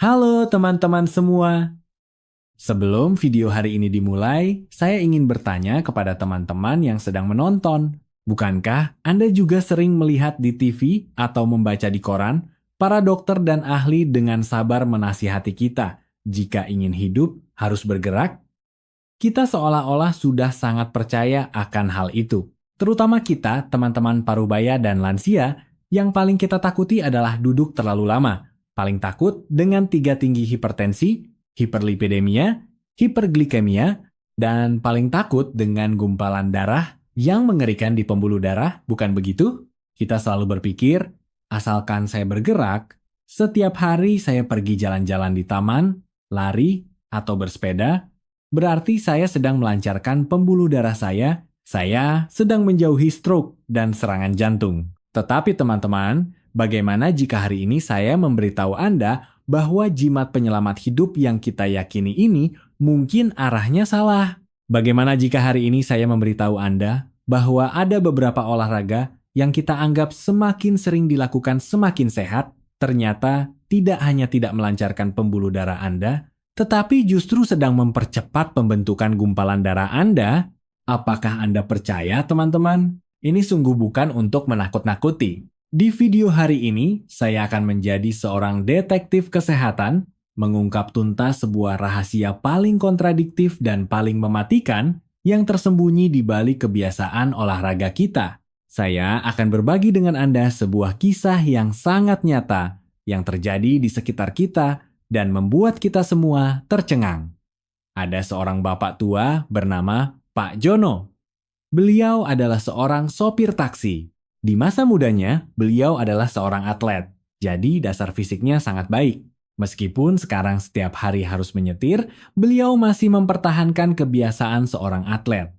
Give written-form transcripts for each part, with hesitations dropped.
Halo teman-teman semua. Sebelum video hari ini dimulai, saya ingin bertanya kepada teman-teman yang sedang menonton. Bukankah Anda juga sering melihat di TV atau membaca di koran, para dokter dan ahli dengan sabar menasihati kita, jika ingin hidup harus bergerak? Kita seolah-olah sudah sangat percaya akan hal itu. Terutama kita, teman-teman parubaya dan lansia, yang paling kita takuti adalah duduk terlalu lama. Paling takut dengan tiga tinggi hipertensi, hiperlipidemia, hiperglikemia, dan paling takut dengan gumpalan darah yang mengerikan di pembuluh darah, bukan begitu? Kita selalu berpikir, asalkan saya bergerak, setiap hari saya pergi jalan-jalan di taman, lari, atau bersepeda, berarti saya sedang melancarkan pembuluh darah saya sedang menjauhi stroke dan serangan jantung. Tetapi teman-teman, bagaimana jika hari ini saya memberitahu Anda bahwa jimat penyelamat hidup yang kita yakini ini mungkin arahnya salah? Bagaimana jika hari ini saya memberitahu Anda bahwa ada beberapa olahraga yang kita anggap semakin sering dilakukan semakin sehat, ternyata tidak hanya tidak melancarkan pembuluh darah Anda, tetapi justru sedang mempercepat pembentukan gumpalan darah Anda? Apakah Anda percaya, teman-teman? Ini sungguh bukan untuk menakut-nakuti. Di video hari ini, saya akan menjadi seorang detektif kesehatan, mengungkap tuntas sebuah rahasia paling kontradiktif dan paling mematikan yang tersembunyi di balik kebiasaan olahraga kita. Saya akan berbagi dengan Anda sebuah kisah yang sangat nyata yang terjadi di sekitar kita dan membuat kita semua tercengang. Ada seorang bapak tua bernama Pak Jono. Beliau adalah seorang sopir taksi. Di masa mudanya, beliau adalah seorang atlet, jadi dasar fisiknya sangat baik. Meskipun sekarang setiap hari harus menyetir, beliau masih mempertahankan kebiasaan seorang atlet.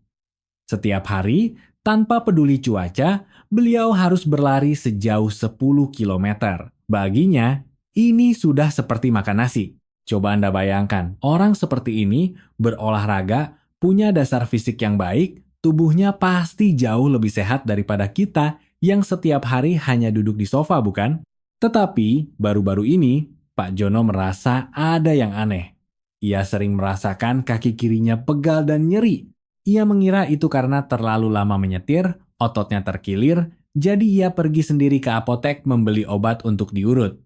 Setiap hari, tanpa peduli cuaca, beliau harus berlari sejauh 10 kilometer. Baginya, ini sudah seperti makan nasi. Coba Anda bayangkan, orang seperti ini berolahraga, punya dasar fisik yang baik, tubuhnya pasti jauh lebih sehat daripada kita yang setiap hari hanya duduk di sofa, bukan? Tetapi, baru-baru ini, Pak Jono merasa ada yang aneh. Ia sering merasakan kaki kirinya pegal dan nyeri. Ia mengira itu karena terlalu lama menyetir, ototnya terkilir, jadi ia pergi sendiri ke apotek membeli obat untuk diurut.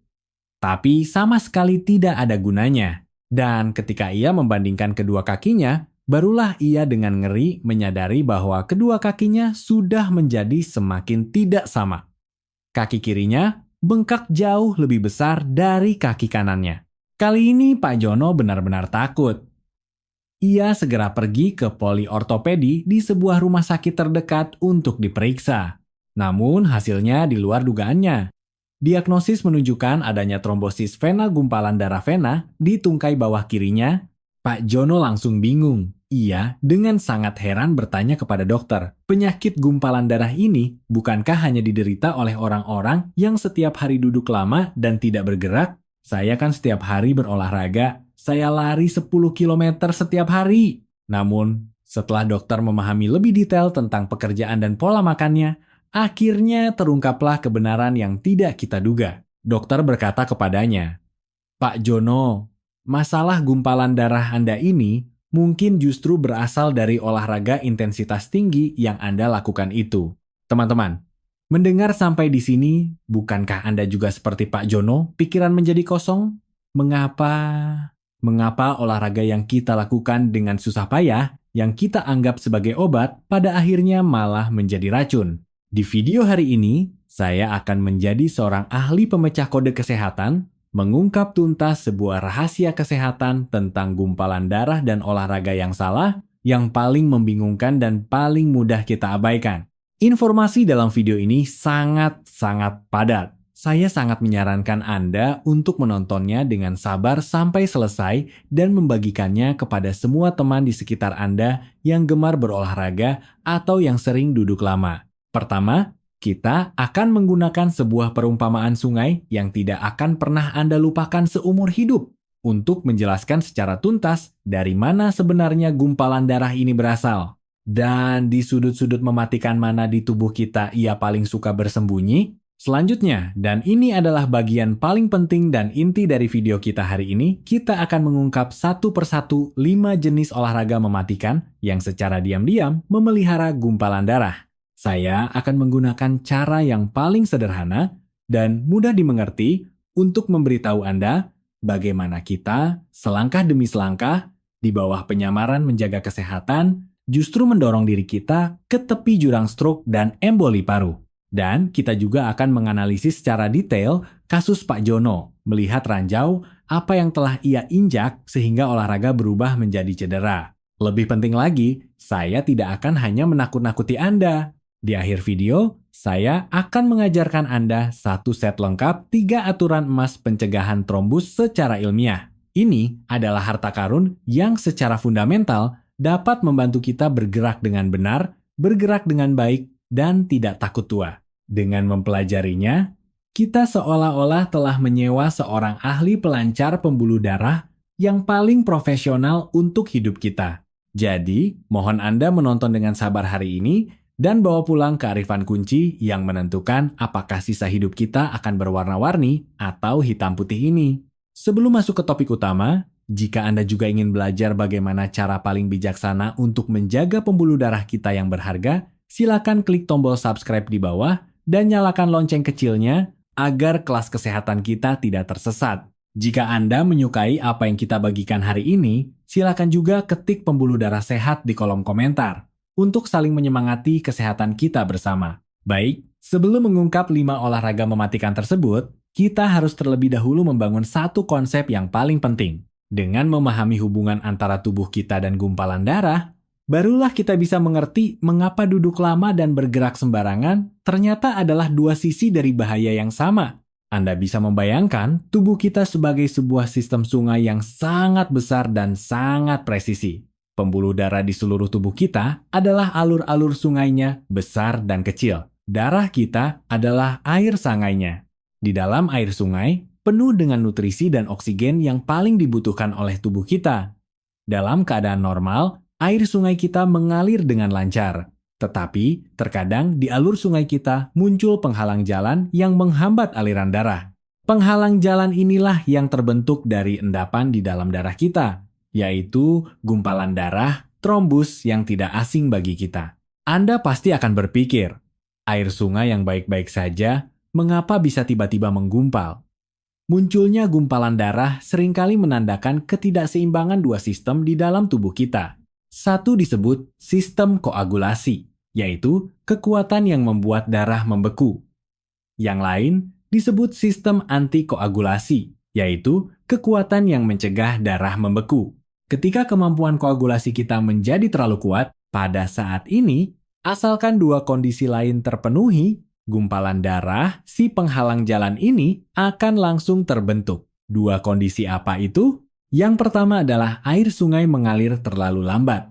Tapi sama sekali tidak ada gunanya. Dan ketika ia membandingkan kedua kakinya, barulah ia dengan ngeri menyadari bahwa kedua kakinya sudah menjadi semakin tidak sama. Kaki kirinya bengkak jauh lebih besar dari kaki kanannya. Kali ini Pak Jono benar-benar takut. Ia segera pergi ke poliortopedi di sebuah rumah sakit terdekat untuk diperiksa. Namun hasilnya di luar dugaannya. Diagnosis menunjukkan adanya trombosis vena gumpalan darah vena di tungkai bawah kirinya. Pak Jono langsung bingung. Ia dengan sangat heran bertanya kepada dokter, penyakit gumpalan darah ini bukankah hanya diderita oleh orang-orang yang setiap hari duduk lama dan tidak bergerak? Saya kan setiap hari berolahraga, saya lari 10 km setiap hari. Namun, setelah dokter memahami lebih detail tentang pekerjaan dan pola makannya, akhirnya terungkaplah kebenaran yang tidak kita duga. Dokter berkata kepadanya, Pak Jono, masalah gumpalan darah Anda ini mungkin justru berasal dari olahraga intensitas tinggi yang Anda lakukan itu. Teman-teman, mendengar sampai di sini, bukankah Anda juga seperti Pak Jono, pikiran menjadi kosong? Mengapa olahraga yang kita lakukan dengan susah payah, yang kita anggap sebagai obat, pada akhirnya malah menjadi racun? Di video hari ini, saya akan menjadi seorang ahli pemecah kode kesehatan, mengungkap tuntas sebuah rahasia kesehatan tentang gumpalan darah dan olahraga yang salah, yang paling membingungkan dan paling mudah kita abaikan. Informasi dalam video ini sangat-sangat padat. Saya sangat menyarankan Anda untuk menontonnya dengan sabar sampai selesai dan membagikannya kepada semua teman di sekitar Anda yang gemar berolahraga atau yang sering duduk lama. Pertama, kita akan menggunakan sebuah perumpamaan sungai yang tidak akan pernah Anda lupakan seumur hidup untuk menjelaskan secara tuntas dari mana sebenarnya gumpalan darah ini berasal. Dan di sudut-sudut mematikan mana di tubuh kita ia paling suka bersembunyi, Selanjutnya, dan ini adalah bagian paling penting dan inti dari video kita hari ini, kita akan mengungkap satu persatu 5 jenis olahraga mematikan yang secara diam-diam memelihara gumpalan darah. Saya akan menggunakan cara yang paling sederhana dan mudah dimengerti untuk memberitahu Anda bagaimana kita, selangkah demi selangkah, di bawah penyamaran menjaga kesehatan, justru mendorong diri kita ke tepi jurang stroke dan emboli paru. Dan kita juga akan menganalisis secara detail kasus Pak Jono, melihat ranjau apa yang telah ia injak sehingga olahraga berubah menjadi cedera. Lebih penting lagi, saya tidak akan hanya menakut-nakuti Anda. Di akhir video, saya akan mengajarkan Anda satu set lengkap 3 aturan emas pencegahan trombus secara ilmiah. Ini adalah harta karun yang secara fundamental dapat membantu kita bergerak dengan benar, bergerak dengan baik, dan tidak takut tua. Dengan mempelajarinya, kita seolah-olah telah menyewa seorang ahli pelancar pembuluh darah yang paling profesional untuk hidup kita. Jadi, mohon Anda menonton dengan sabar hari ini dan bawa pulang kearifan kunci yang menentukan apakah sisa hidup kita akan berwarna-warni atau hitam putih ini. Sebelum masuk ke topik utama, jika Anda juga ingin belajar bagaimana cara paling bijaksana untuk menjaga pembuluh darah kita yang berharga, silakan klik tombol subscribe di bawah dan nyalakan lonceng kecilnya agar kelas kesehatan kita tidak tersesat. Jika Anda menyukai apa yang kita bagikan hari ini, silakan juga ketik pembuluh darah sehat di kolom komentar untuk saling menyemangati kesehatan kita bersama. Baik, sebelum mengungkap 5 olahraga mematikan tersebut, kita harus terlebih dahulu membangun satu konsep yang paling penting. Dengan memahami hubungan antara tubuh kita dan gumpalan darah, barulah kita bisa mengerti mengapa duduk lama dan bergerak sembarangan ternyata adalah 2 sisi dari bahaya yang sama. Anda bisa membayangkan tubuh kita sebagai sebuah sistem sungai yang sangat besar dan sangat presisi. Pembuluh darah di seluruh tubuh kita adalah alur-alur sungainya besar dan kecil. Darah kita adalah air sangainya. Di dalam air sungai, penuh dengan nutrisi dan oksigen yang paling dibutuhkan oleh tubuh kita. Dalam keadaan normal, air sungai kita mengalir dengan lancar. Tetapi, terkadang di alur sungai kita muncul penghalang jalan yang menghambat aliran darah. Penghalang jalan inilah yang terbentuk dari endapan di dalam darah kita, yaitu gumpalan darah, trombus yang tidak asing bagi kita. Anda pasti akan berpikir, air sungai yang baik-baik saja, mengapa bisa tiba-tiba menggumpal? Munculnya gumpalan darah seringkali menandakan ketidakseimbangan 2 sistem di dalam tubuh kita. Satu disebut sistem koagulasi, yaitu kekuatan yang membuat darah membeku. Yang lain disebut sistem antikoagulasi, yaitu kekuatan yang mencegah darah membeku. Ketika kemampuan koagulasi kita menjadi terlalu kuat, pada saat ini, asalkan 2 kondisi lain terpenuhi, gumpalan darah, si penghalang jalan ini akan langsung terbentuk. 2 kondisi apa itu? Yang pertama adalah air sungai mengalir terlalu lambat,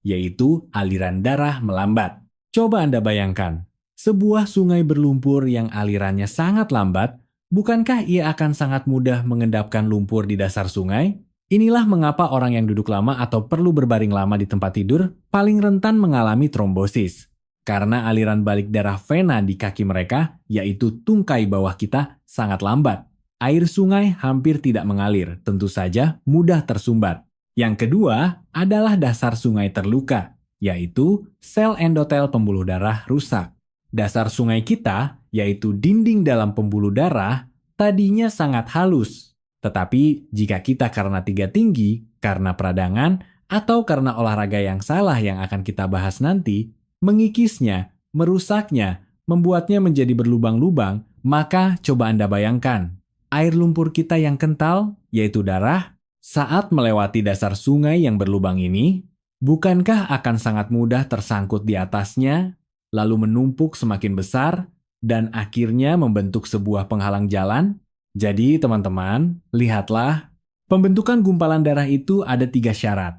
yaitu aliran darah melambat. Coba Anda bayangkan, sebuah sungai berlumpur yang alirannya sangat lambat, bukankah ia akan sangat mudah mengendapkan lumpur di dasar sungai? Inilah mengapa orang yang duduk lama atau perlu berbaring lama di tempat tidur paling rentan mengalami trombosis. Karena aliran balik darah vena di kaki mereka, yaitu tungkai bawah kita, sangat lambat. Air sungai hampir tidak mengalir, tentu saja mudah tersumbat. Yang kedua adalah dasar sungai terluka, yaitu sel endotel pembuluh darah rusak. Dasar sungai kita, yaitu dinding dalam pembuluh darah, tadinya sangat halus. Tetapi jika kita karena tiga tinggi, karena peradangan, atau karena olahraga yang salah yang akan kita bahas nanti, mengikisnya, merusaknya, membuatnya menjadi berlubang-lubang, maka coba Anda bayangkan, air lumpur kita yang kental, yaitu darah, saat melewati dasar sungai yang berlubang ini, bukankah akan sangat mudah tersangkut di atasnya, lalu menumpuk semakin besar, dan akhirnya membentuk sebuah penghalang jalan? Jadi teman-teman, lihatlah, pembentukan gumpalan darah itu ada 3 syarat.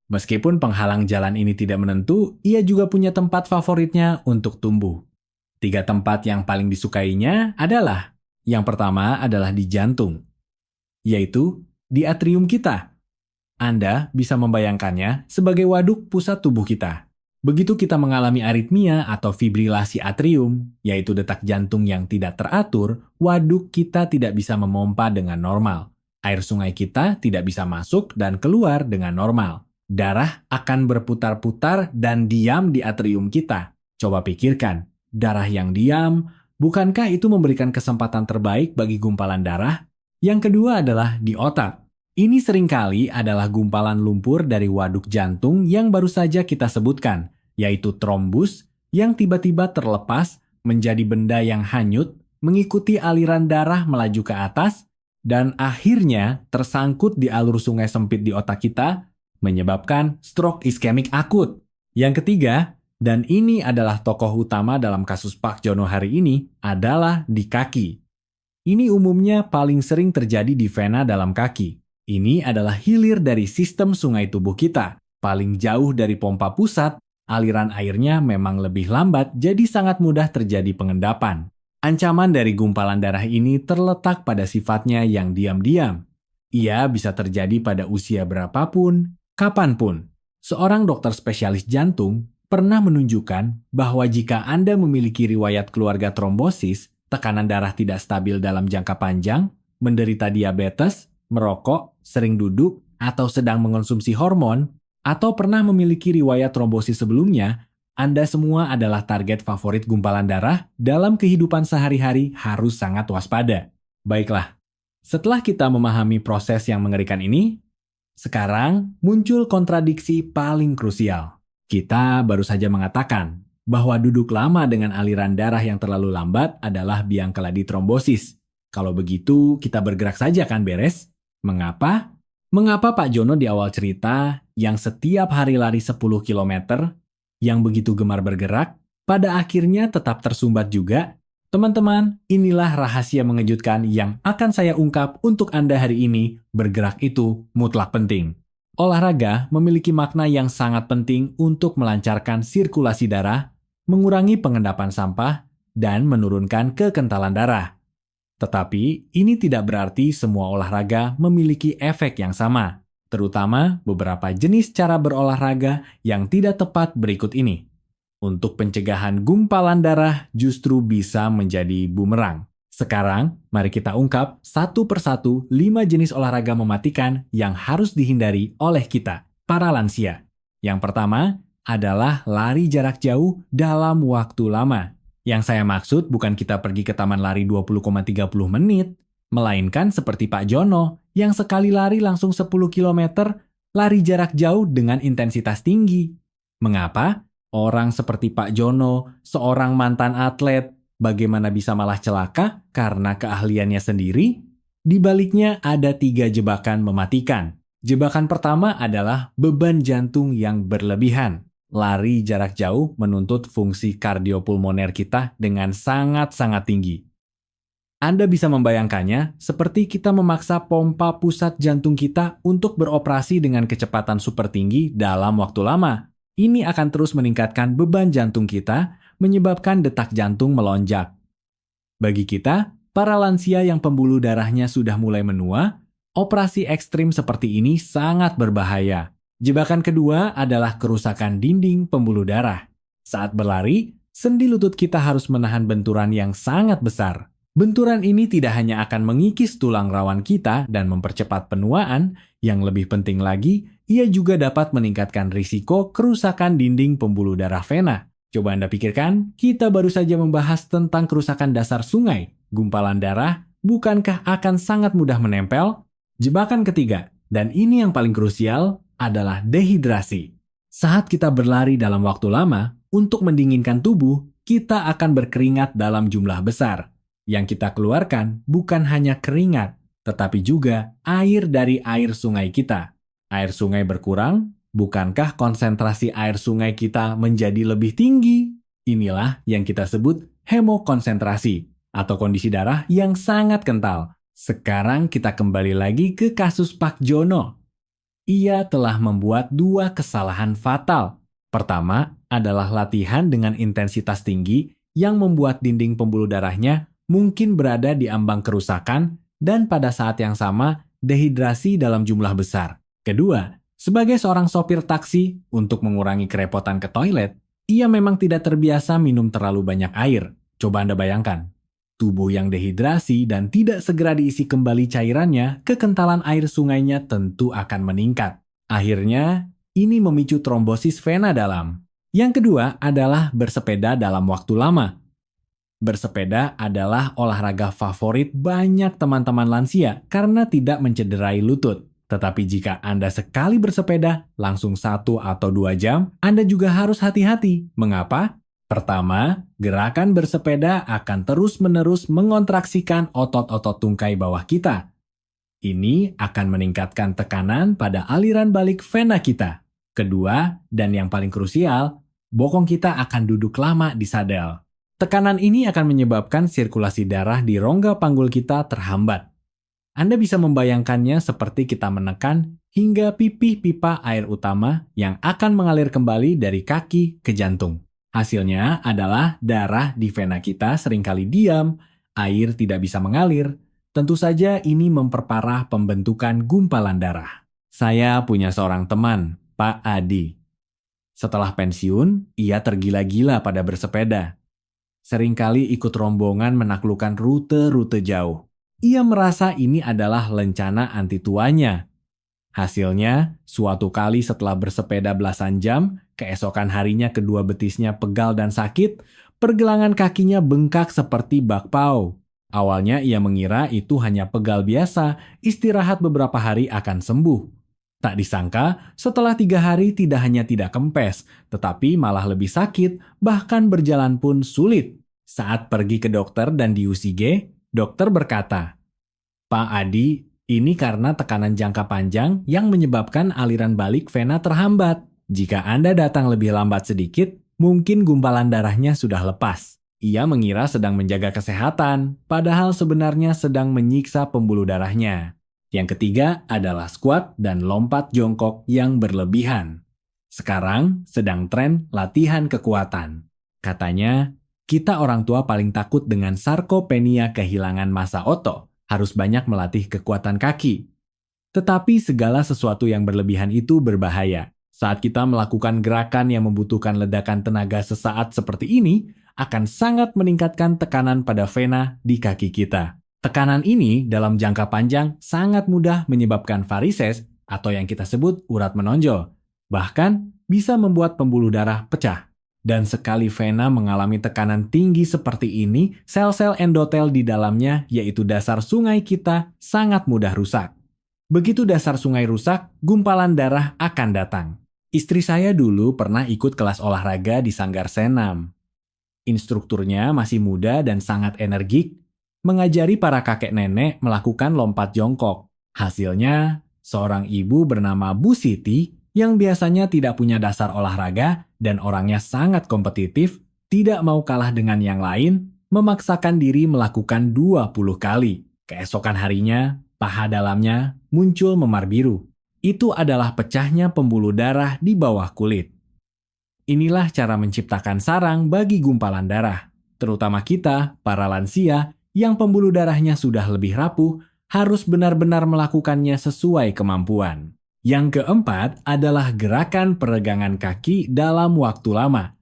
Meskipun penghalang jalan ini tidak menentu, ia juga punya tempat favoritnya untuk tumbuh. 3 tempat yang paling disukainya adalah, yang pertama adalah di jantung, yaitu di atrium kita. Anda bisa membayangkannya sebagai waduk pusat tubuh kita. Begitu kita mengalami aritmia atau fibrilasi atrium, yaitu detak jantung yang tidak teratur, waduk kita tidak bisa memompa dengan normal. Air sungai kita tidak bisa masuk dan keluar dengan normal. Darah akan berputar-putar dan diam di atrium kita. Coba pikirkan, darah yang diam, bukankah itu memberikan kesempatan terbaik bagi gumpalan darah? Yang kedua adalah di otak. Ini seringkali adalah gumpalan lumpur dari waduk jantung yang baru saja kita sebutkan, yaitu trombus yang tiba-tiba terlepas menjadi benda yang hanyut, mengikuti aliran darah melaju ke atas, dan akhirnya tersangkut di alur sungai sempit di otak kita, menyebabkan stroke iskemik akut. Yang ketiga, dan ini adalah tokoh utama dalam kasus Pak Jono hari ini, adalah di kaki. Ini umumnya paling sering terjadi di vena dalam kaki. Ini adalah hilir dari sistem sungai tubuh kita. Paling jauh dari pompa pusat, aliran airnya memang lebih lambat, jadi sangat mudah terjadi pengendapan. Ancaman dari gumpalan darah ini terletak pada sifatnya yang diam-diam. Ia bisa terjadi pada usia berapapun, kapanpun. Seorang dokter spesialis jantung pernah menunjukkan bahwa jika Anda memiliki riwayat keluarga trombosis, tekanan darah tidak stabil dalam jangka panjang, menderita diabetes, merokok, sering duduk, atau sedang mengonsumsi hormon, atau pernah memiliki riwayat trombosis sebelumnya, Anda semua adalah target favorit gumpalan darah dalam kehidupan sehari-hari harus sangat waspada. Baiklah, setelah kita memahami proses yang mengerikan ini, sekarang muncul kontradiksi paling krusial. Kita baru saja mengatakan bahwa duduk lama dengan aliran darah yang terlalu lambat adalah biang keladi trombosis. Kalau begitu, kita bergerak saja kan beres? Mengapa? Mengapa Pak Jono di awal cerita yang setiap hari lari 10 km, yang begitu gemar bergerak, pada akhirnya tetap tersumbat juga? Teman-teman, inilah rahasia mengejutkan yang akan saya ungkap untuk Anda hari ini. Bergerak itu mutlak penting. Olahraga memiliki makna yang sangat penting untuk melancarkan sirkulasi darah, mengurangi pengendapan sampah, dan menurunkan kekentalan darah. Tetapi, ini tidak berarti semua olahraga memiliki efek yang sama, terutama beberapa jenis cara berolahraga yang tidak tepat berikut ini. Untuk pencegahan gumpalan darah justru bisa menjadi bumerang. Sekarang, mari kita ungkap satu persatu 5 jenis olahraga mematikan yang harus dihindari oleh kita, para lansia. Yang pertama adalah lari jarak jauh dalam waktu lama. Yang saya maksud bukan kita pergi ke taman lari 20,30 menit, melainkan seperti Pak Jono yang sekali lari langsung 10 km, lari jarak jauh dengan intensitas tinggi. Mengapa? Orang seperti Pak Jono, seorang mantan atlet, bagaimana bisa malah celaka karena keahliannya sendiri? Di baliknya ada 3 jebakan mematikan. Jebakan pertama adalah beban jantung yang berlebihan. Lari jarak jauh menuntut fungsi kardiopulmoner kita dengan sangat-sangat tinggi. Anda bisa membayangkannya seperti kita memaksa pompa pusat jantung kita untuk beroperasi dengan kecepatan super tinggi dalam waktu lama. Ini akan terus meningkatkan beban jantung kita, menyebabkan detak jantung melonjak. Bagi kita, para lansia yang pembuluh darahnya sudah mulai menua, operasi ekstrim seperti ini sangat berbahaya. Jebakan kedua adalah kerusakan dinding pembuluh darah. Saat berlari, sendi lutut kita harus menahan benturan yang sangat besar. Benturan ini tidak hanya akan mengikis tulang rawan kita dan mempercepat penuaan, yang lebih penting lagi, ia juga dapat meningkatkan risiko kerusakan dinding pembuluh darah vena. Coba Anda pikirkan, kita baru saja membahas tentang kerusakan dasar sungai. Gumpalan darah, bukankah akan sangat mudah menempel? Jebakan ketiga, dan ini yang paling krusial, adalah dehidrasi. Saat kita berlari dalam waktu lama, untuk mendinginkan tubuh, kita akan berkeringat dalam jumlah besar. Yang kita keluarkan bukan hanya keringat, tetapi juga air dari air sungai kita. Air sungai berkurang, bukankah konsentrasi air sungai kita menjadi lebih tinggi? Inilah yang kita sebut hemokonsentrasi, atau kondisi darah yang sangat kental. Sekarang kita kembali lagi ke kasus Pak Jono. Ia telah membuat 2 kesalahan fatal. Pertama adalah latihan dengan intensitas tinggi yang membuat dinding pembuluh darahnya mungkin berada di ambang kerusakan dan pada saat yang sama dehidrasi dalam jumlah besar. Kedua, Sebagai seorang sopir taksi, untuk mengurangi kerepotan ke toilet, ia memang tidak terbiasa minum terlalu banyak air. Coba Anda bayangkan, tubuh yang dehidrasi dan tidak segera diisi kembali cairannya, kekentalan air sungainya tentu akan meningkat. Akhirnya, ini memicu trombosis vena dalam. Yang kedua adalah bersepeda dalam waktu lama. Bersepeda adalah olahraga favorit banyak teman-teman lansia karena tidak mencederai lutut. Tetapi jika Anda sekali bersepeda langsung 1 atau 2 jam, Anda juga harus hati-hati. Mengapa? Pertama, gerakan bersepeda akan terus-menerus mengontraksikan otot-otot tungkai bawah kita. Ini akan meningkatkan tekanan pada aliran balik vena kita. Kedua, dan yang paling krusial, bokong kita akan duduk lama di sadel. Tekanan ini akan menyebabkan sirkulasi darah di rongga panggul kita terhambat. Anda bisa membayangkannya seperti kita menekan hingga pipih pipa air utama yang akan mengalir kembali dari kaki ke jantung. Hasilnya adalah darah di vena kita seringkali diam, air tidak bisa mengalir. Tentu saja ini memperparah pembentukan gumpalan darah. Saya punya seorang teman, Pak Adi. Setelah pensiun, ia tergila-gila pada bersepeda. Seringkali ikut rombongan menaklukkan rute-rute jauh. Ia merasa ini adalah lencana anti tuanya. Hasilnya, suatu kali setelah bersepeda belasan jam, keesokan harinya kedua betisnya pegal dan sakit, pergelangan kakinya bengkak seperti bakpao. Awalnya ia mengira itu hanya pegal biasa, istirahat beberapa hari akan sembuh. Tak disangka, setelah 3 hari tidak hanya tidak kempes, tetapi malah lebih sakit, bahkan berjalan pun sulit. Saat pergi ke dokter dan di UCG, dokter berkata, "Pak Adi, ini karena tekanan jangka panjang yang menyebabkan aliran balik vena terhambat. Jika Anda datang lebih lambat sedikit, mungkin gumpalan darahnya sudah lepas." Ia mengira sedang menjaga kesehatan, padahal sebenarnya sedang menyiksa pembuluh darahnya. Yang ketiga adalah squat dan lompat jongkok yang berlebihan. Sekarang sedang tren latihan kekuatan. Katanya, kita orang tua paling takut dengan sarkopenia kehilangan massa otot, harus banyak melatih kekuatan kaki. Tetapi segala sesuatu yang berlebihan itu berbahaya. Saat kita melakukan gerakan yang membutuhkan ledakan tenaga sesaat seperti ini, akan sangat meningkatkan tekanan pada vena di kaki kita. Tekanan ini dalam jangka panjang sangat mudah menyebabkan varises atau yang kita sebut urat menonjol. Bahkan bisa membuat pembuluh darah pecah. Dan sekali vena mengalami tekanan tinggi seperti ini, sel-sel endotel di dalamnya, yaitu dasar sungai kita, sangat mudah rusak. Begitu dasar sungai rusak, gumpalan darah akan datang. Istri saya dulu pernah ikut kelas olahraga di Sanggar Senam. Instrukturnya masih muda dan sangat energik, mengajari para kakek nenek melakukan lompat jongkok. Hasilnya, seorang ibu bernama Bu Siti yang biasanya tidak punya dasar olahraga dan orangnya sangat kompetitif, tidak mau kalah dengan yang lain, memaksakan diri melakukan 20 kali. Keesokan harinya, paha dalamnya muncul memar biru. Itu adalah pecahnya pembuluh darah di bawah kulit. Inilah cara menciptakan sarang bagi gumpalan darah. Terutama kita, para lansia, yang pembuluh darahnya sudah lebih rapuh, harus benar-benar melakukannya sesuai kemampuan. Yang keempat adalah gerakan peregangan kaki dalam waktu lama.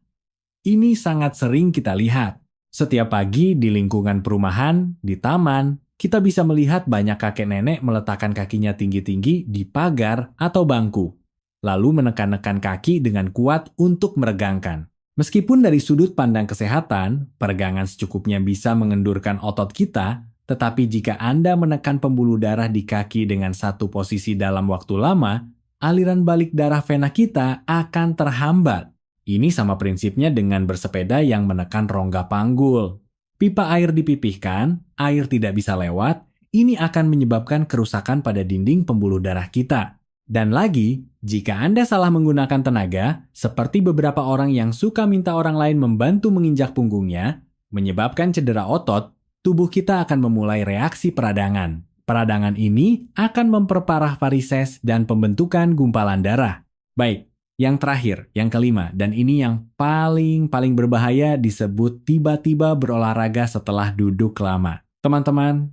Ini sangat sering kita lihat. Setiap pagi di lingkungan perumahan, di taman, kita bisa melihat banyak kakek nenek meletakkan kakinya tinggi-tinggi di pagar atau bangku, lalu menekan-nekan kaki dengan kuat untuk meregangkan. Meskipun dari sudut pandang kesehatan, peregangan secukupnya bisa mengendurkan otot kita, tetapi jika Anda menekan pembuluh darah di kaki dengan satu posisi dalam waktu lama, aliran balik darah vena kita akan terhambat. Ini sama prinsipnya dengan bersepeda yang menekan rongga panggul. Pipa air dipipihkan, air tidak bisa lewat, ini akan menyebabkan kerusakan pada dinding pembuluh darah kita. Dan lagi, jika Anda salah menggunakan tenaga, seperti beberapa orang yang suka minta orang lain membantu menginjak punggungnya, menyebabkan cedera otot, tubuh kita akan memulai reaksi peradangan. Peradangan ini akan memperparah varises dan pembentukan gumpalan darah. Baik, yang terakhir, yang kelima, dan ini yang paling berbahaya disebut tiba-tiba berolahraga setelah duduk lama. Teman-teman,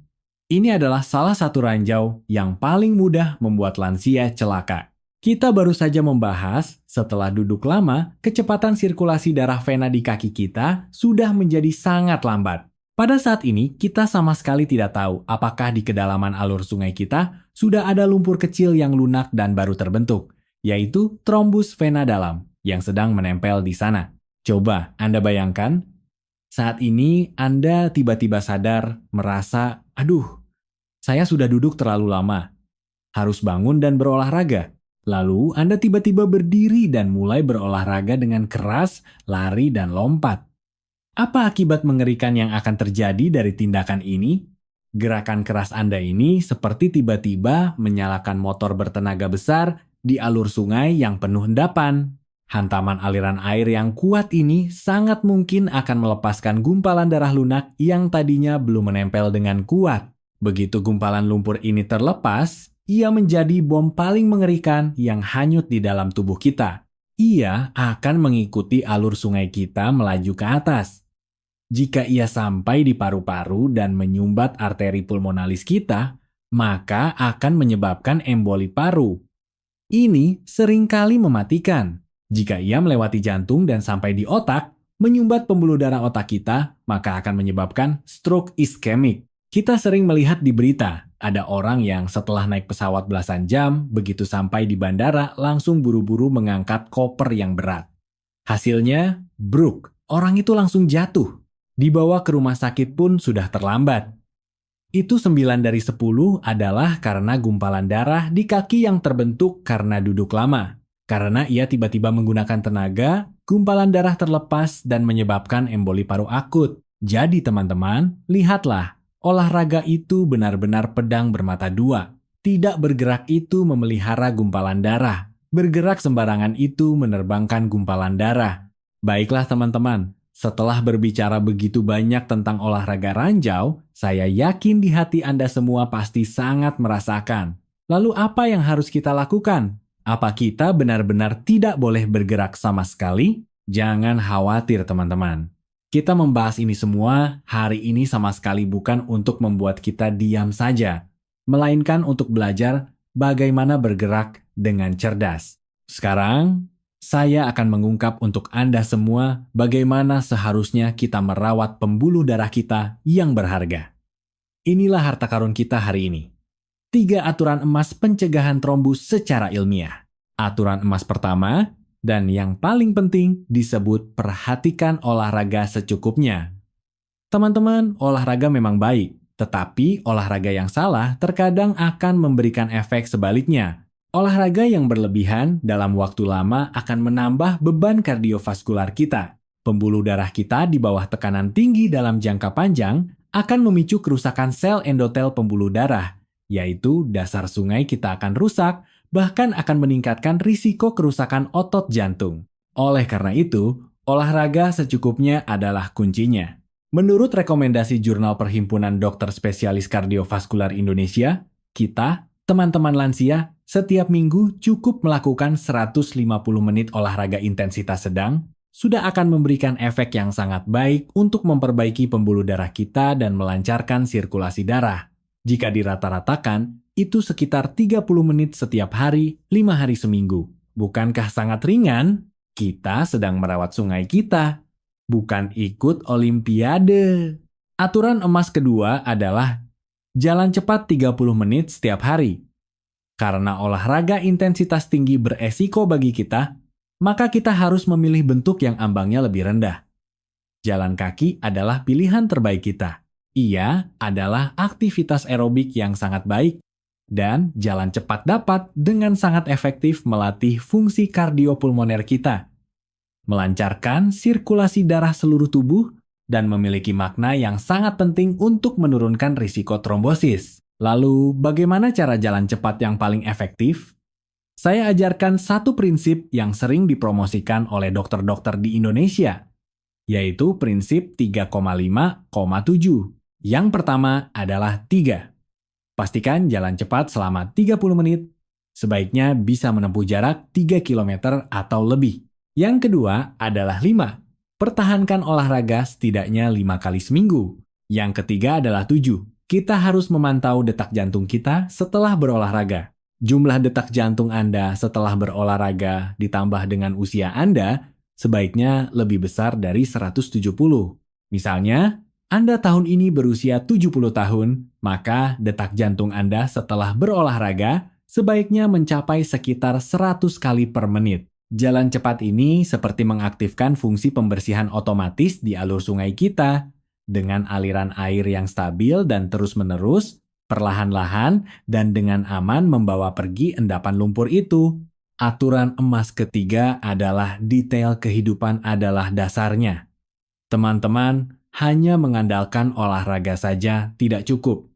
ini adalah salah satu ranjau yang paling mudah membuat lansia celaka. Kita baru saja membahas, setelah duduk lama, kecepatan sirkulasi darah vena di kaki kita sudah menjadi sangat lambat. Pada saat ini, kita sama sekali tidak tahu apakah di kedalaman alur sungai kita sudah ada lumpur kecil yang lunak dan baru terbentuk, yaitu trombus vena dalam, yang sedang menempel di sana. Coba Anda bayangkan, saat ini Anda tiba-tiba sadar, merasa, aduh, saya sudah duduk terlalu lama, harus bangun dan berolahraga. Lalu Anda tiba-tiba berdiri dan mulai berolahraga dengan keras, lari, dan lompat. Apa akibat mengerikan yang akan terjadi dari tindakan ini? Gerakan keras Anda ini seperti tiba-tiba menyalakan motor bertenaga besar di alur sungai yang penuh endapan. Hantaman aliran air yang kuat ini sangat mungkin akan melepaskan gumpalan darah lunak yang tadinya belum menempel dengan kuat. Begitu gumpalan lumpur ini terlepas, ia menjadi bom paling mengerikan yang hanyut di dalam tubuh kita. Ia akan mengikuti alur sungai kita melaju ke atas. Jika ia sampai di paru-paru dan menyumbat arteri pulmonalis kita, maka akan menyebabkan emboli paru. Ini seringkali mematikan. Jika ia melewati jantung dan sampai di otak, menyumbat pembuluh darah otak kita, maka akan menyebabkan stroke iskemik. Kita sering melihat di berita, ada orang yang setelah naik pesawat belasan jam, begitu sampai di bandara langsung buru-buru mengangkat koper yang berat. Hasilnya, bruk, orang itu langsung jatuh. Dibawa ke rumah sakit pun sudah terlambat. Itu 9 dari 10 adalah karena gumpalan darah di kaki yang terbentuk karena duduk lama. Karena ia tiba-tiba menggunakan tenaga, gumpalan darah terlepas dan menyebabkan emboli paru akut. Jadi teman-teman, lihatlah. Olahraga itu benar-benar pedang bermata dua. Tidak bergerak itu memelihara gumpalan darah. Bergerak sembarangan itu menerbangkan gumpalan darah. Baiklah teman-teman, setelah berbicara begitu banyak tentang olahraga ranjau, saya yakin di hati Anda semua pasti sangat merasakan. Lalu apa yang harus kita lakukan? Apa kita benar-benar tidak boleh bergerak sama sekali? Jangan khawatir teman-teman. Kita membahas ini semua hari ini sama sekali bukan untuk membuat kita diam saja, melainkan untuk belajar bagaimana bergerak dengan cerdas. Sekarang, saya akan mengungkap untuk Anda semua bagaimana seharusnya kita merawat pembuluh darah kita yang berharga. Inilah harta karun kita hari ini. 3 aturan emas pencegahan trombus secara ilmiah. Aturan emas pertama, dan yang paling penting disebut perhatikan olahraga secukupnya. Teman-teman, olahraga memang baik, tetapi olahraga yang salah terkadang akan memberikan efek sebaliknya. Olahraga yang berlebihan dalam waktu lama akan menambah beban kardiovaskular kita. Pembuluh darah kita di bawah tekanan tinggi dalam jangka panjang akan memicu kerusakan sel endotel pembuluh darah, yaitu dasar sungai kita akan rusak, bahkan akan meningkatkan risiko kerusakan otot jantung. Oleh karena itu, olahraga secukupnya adalah kuncinya. Menurut rekomendasi Jurnal Perhimpunan Dokter Spesialis Kardiovaskular Indonesia, kita, teman-teman lansia, setiap minggu cukup melakukan 150 menit olahraga intensitas sedang, sudah akan memberikan efek yang sangat baik untuk memperbaiki pembuluh darah kita dan melancarkan sirkulasi darah. Jika dirata-ratakan, itu sekitar 30 menit setiap hari, 5 hari seminggu. Bukankah sangat ringan? Kita sedang merawat sungai kita, bukan ikut olimpiade. Aturan emas kedua adalah jalan cepat 30 menit setiap hari. Karena olahraga intensitas tinggi beresiko bagi kita, maka kita harus memilih bentuk yang ambangnya lebih rendah. Jalan kaki adalah pilihan terbaik kita. Ia adalah aktivitas aerobik yang sangat baik, dan jalan cepat dapat dengan sangat efektif melatih fungsi kardiopulmoner kita, melancarkan sirkulasi darah seluruh tubuh, dan memiliki makna yang sangat penting untuk menurunkan risiko trombosis. Lalu, bagaimana cara jalan cepat yang paling efektif? Saya ajarkan satu prinsip yang sering dipromosikan oleh dokter-dokter di Indonesia, yaitu prinsip 3,5,7. Yang pertama adalah 3. Pastikan jalan cepat selama 30 menit, sebaiknya bisa menempuh jarak 3 km atau lebih. Yang kedua adalah 5. Pertahankan olahraga setidaknya 5 kali seminggu. Yang ketiga adalah 7. Kita harus memantau detak jantung kita setelah berolahraga. Jumlah detak jantung Anda setelah berolahraga ditambah dengan usia Anda sebaiknya lebih besar dari 170. Misalnya, Anda tahun ini berusia 70 tahun, maka detak jantung Anda setelah berolahraga sebaiknya mencapai sekitar 100 kali per menit. Jalan cepat ini seperti mengaktifkan fungsi pembersihan otomatis di alur sungai kita. Dengan aliran air yang stabil dan terus-menerus, perlahan-lahan dan dengan aman membawa pergi endapan lumpur itu. Aturan emas ketiga adalah detail kehidupan adalah dasarnya. Teman-teman, hanya mengandalkan olahraga saja tidak cukup.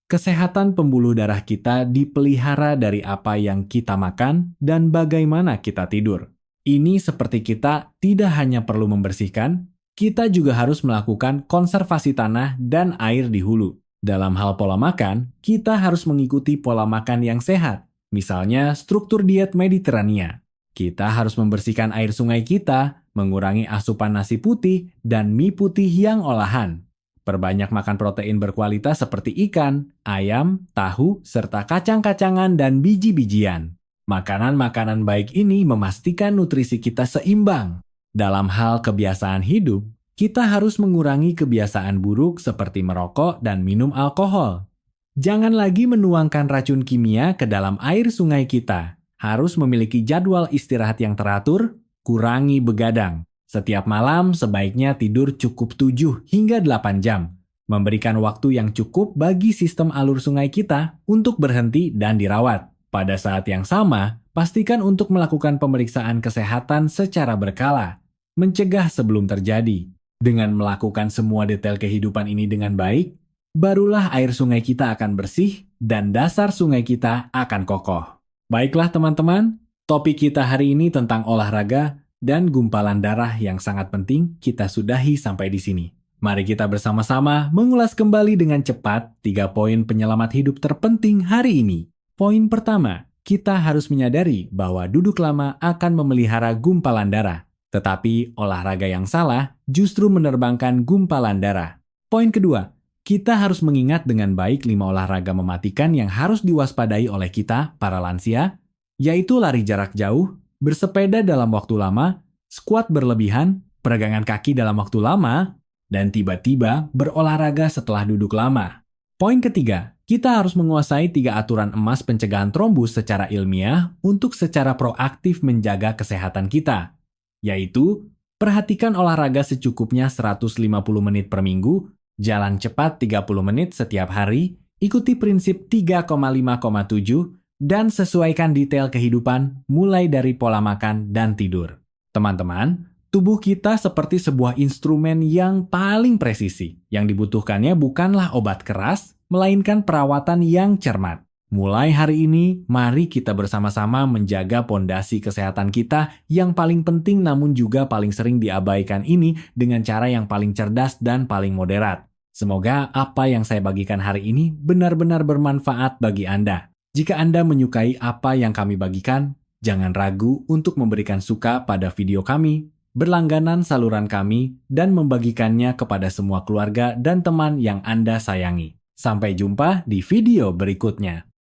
Kesehatan pembuluh darah kita dipelihara dari apa yang kita makan dan bagaimana kita tidur. Ini seperti kita tidak hanya perlu membersihkan, kita juga harus melakukan konservasi tanah dan air di hulu. Dalam hal pola makan, kita harus mengikuti pola makan yang sehat, misalnya struktur diet Mediterania. Kita harus membersihkan air sungai kita, mengurangi asupan nasi putih dan mie putih yang olahan. Perbanyak makan protein berkualitas seperti ikan, ayam, tahu, serta kacang-kacangan dan biji-bijian. Makanan-makanan baik ini memastikan nutrisi kita seimbang. Dalam hal kebiasaan hidup, kita harus mengurangi kebiasaan buruk seperti merokok dan minum alkohol. Jangan lagi menuangkan racun kimia ke dalam air sungai kita. Harus memiliki jadwal istirahat yang teratur, kurangi begadang. Setiap malam sebaiknya tidur cukup 7 hingga 8 jam. Memberikan waktu yang cukup bagi sistem alur sungai kita untuk berhenti dan dirawat. Pada saat yang sama, pastikan untuk melakukan pemeriksaan kesehatan secara berkala. Mencegah sebelum terjadi. Dengan melakukan semua detail kehidupan ini dengan baik, barulah air sungai kita akan bersih dan dasar sungai kita akan kokoh. Baiklah teman-teman, topik kita hari ini tentang olahraga dan gumpalan darah yang sangat penting kita sudahi sampai di sini. Mari kita bersama-sama mengulas kembali dengan cepat 3 poin penyelamat hidup terpenting hari ini. Poin pertama, kita harus menyadari bahwa duduk lama akan memelihara gumpalan darah. Tetapi olahraga yang salah justru menerbangkan gumpalan darah. Poin kedua, kita harus mengingat dengan baik 5 olahraga mematikan yang harus diwaspadai oleh kita, para lansia, yaitu lari jarak jauh, bersepeda dalam waktu lama, squat berlebihan, peregangan kaki dalam waktu lama, dan tiba-tiba berolahraga setelah duduk lama. Poin ketiga, kita harus menguasai 3 aturan emas pencegahan trombus secara ilmiah untuk secara proaktif menjaga kesehatan kita. Yaitu, perhatikan olahraga secukupnya 150 menit per minggu, jalan cepat 30 menit setiap hari, ikuti prinsip 3,5,7, dan sesuaikan detail kehidupan mulai dari pola makan dan tidur. Teman-teman, tubuh kita seperti sebuah instrumen yang paling presisi. Yang dibutuhkannya bukanlah obat keras, melainkan perawatan yang cermat. Mulai hari ini, mari kita bersama-sama menjaga pondasi kesehatan kita yang paling penting namun juga paling sering diabaikan ini dengan cara yang paling cerdas dan paling moderat. Semoga apa yang saya bagikan hari ini benar-benar bermanfaat bagi Anda. Jika Anda menyukai apa yang kami bagikan, jangan ragu untuk memberikan suka pada video kami, berlangganan saluran kami, dan membagikannya kepada semua keluarga dan teman yang Anda sayangi. Sampai jumpa di video berikutnya.